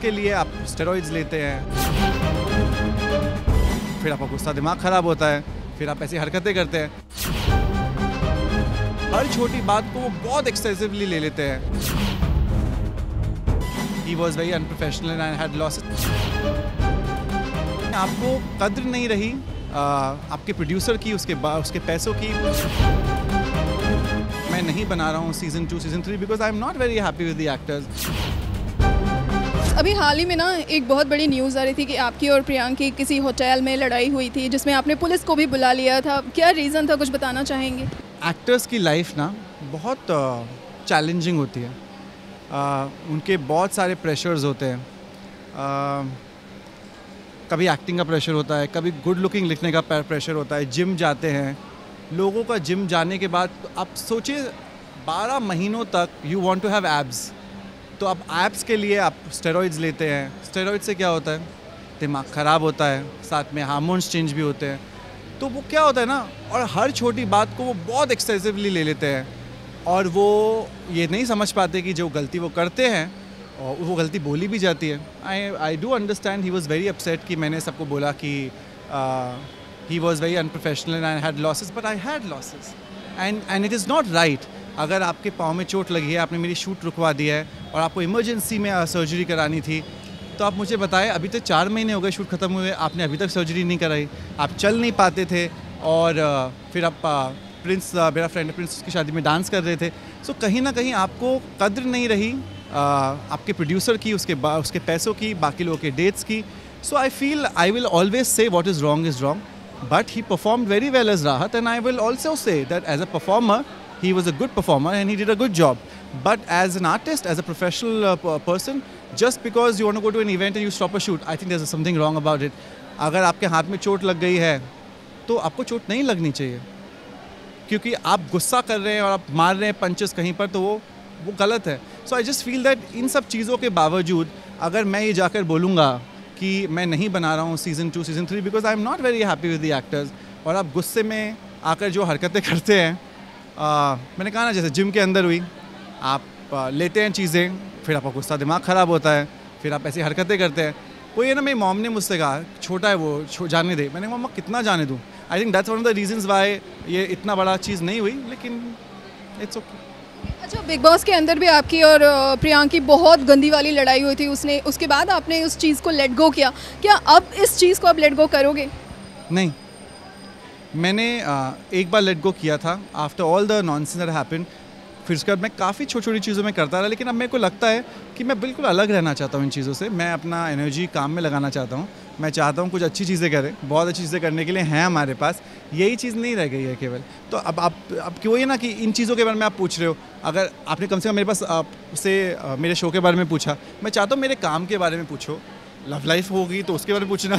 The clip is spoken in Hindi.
के लिए आप स्टेरॉइड्स लेते हैं, फिर आपका गुस्सा दिमाग ख़राब होता है, फिर आप ऐसी हरकतें करते हैं। हर छोटी बात को वो बहुत एक्सेसिवली ले लेते हैं। He was very unprofessional and I had losses. आपको कद्र नहीं रही आपके प्रोड्यूसर की, उसके पैसों की। मैं नहीं बना रहा हूँ season 2 season 3 because I am not very happy with the actors. अभी हाल ही में ना एक बहुत बड़ी न्यूज़ आ रही थी कि आपकी और प्रियांक की किसी होटल में लड़ाई हुई थी जिसमें आपने पुलिस को भी बुला लिया था। क्या रीज़न था, कुछ बताना चाहेंगे? एक्टर्स की लाइफ ना बहुत चैलेंजिंग होती है। उनके बहुत सारे प्रेशर्स होते हैं। कभी एक्टिंग का प्रेशर होता है, कभी गुड लुकिंग लिखने का प्रेशर होता है। जिम जाते हैं लोगों का, जिम जाने के बाद आप सोचिए 12 महीनों तक you want to have abs, तो आप एब्स के लिए आप स्टेरॉइड्स लेते हैं। स्टेरॉइड से क्या होता है, दिमाग ख़राब होता है, साथ में हार्मोन्स चेंज भी होते हैं। तो वो क्या होता है ना, और हर छोटी बात को वो बहुत एक्सेसिवली ले लेते हैं और वो ये नहीं समझ पाते कि जो गलती वो करते हैं और वो गलती बोली भी जाती है। I do understand he was very upset कि मैंने सबको बोला कि he was very unprofessional and I had losses, but I had losses and it is not right. अगर आपके पाँव में चोट लगी है, आपने मेरी शूट रुकवा दी है और आपको इमरजेंसी में सर्जरी करानी थी, तो आप मुझे बताएं, अभी तक 4 महीने हो गए शूट ख़त्म हुए, आपने अभी तक सर्जरी नहीं कराई, आप चल नहीं पाते थे और फिर आप प्रिंस, मेरा फ्रेंड प्रिंस, की शादी में डांस कर रहे थे। सो कहीं ना कहीं आपको कद्र नहीं रही आपके प्रोड्यूसर की, उसके पैसों की, बाकी लोगों के डेट्स की। So I feel I will always say what is wrong, but he performed very well as Rahat and I will also say that as a performer he was a good performer and he did a good job. But as an artist, as a professional person, just because you want to go to an event and you stop a shoot, I think there's something wrong about it. अगर आपके हाथ में चोट लग गई है तो आपको चोट नहीं लगनी चाहिए, क्योंकि आप गुस्सा कर रहे हैं और आप मार रहे हैं पंचेस कहीं पर, तो वो गलत है। So I just feel that इन सब चीज़ों के बावजूद अगर मैं ये जाकर बोलूँगा कि मैं नहीं बना रहा हूँ season 2 season 3 because I am not very happy with the actors, और आप गुस्से में आकर जो हरकतें करते हैं, मैंने कहा ना जैसे जिम के अंदर हुई, आप लेते हैं चीज़ें, फिर आपका गुस्सा दिमाग ख़राब होता है, फिर आप ऐसी हरकतें करते हैं। वो ये ना, मेरी मॉम ने मुझसे कहा छोटा है वो, जाने दे। मैंने कहा मम्मा कितना जाने दूँ। I think that's one of the reasons Y ये इतना बड़ा चीज़ नहीं हुई, लेकिन इट्स ओके। अच्छा, बिग बॉस के अंदर भी आपकी और प्रियांक की बहुत गंदी वाली लड़ाई हुई थी, उसके बाद आपने उस चीज़ को लेट गो किया। क्या अब इस चीज़ को आप लेट गो करोगे? नहीं, मैंने एक बार लेट गो किया था after all the nonsense that happened. फिर उसके बाद मैं काफ़ी छोटी छोटी चीज़ों में करता रहा, लेकिन अब मेरे को लगता है कि मैं बिल्कुल अलग रहना चाहता हूँ इन चीज़ों से। मैं अपना एनर्जी काम में लगाना चाहता हूँ। मैं चाहता हूँ कुछ अच्छी चीज़ें करें, बहुत अच्छी चीज़ें करने के लिए हैं हमारे पास, यही चीज़ नहीं रह गई है केवल। तो अब क्यों ये ना कि इन चीज़ों के बारे में आप पूछ रहे हो, अगर आपने कम से कम मेरे पास से मेरे शो के बारे में पूछा, मैं चाहता हूँ मेरे काम के बारे में पूछो। लव लाइफ होगी तो उसके बारे में पूछना।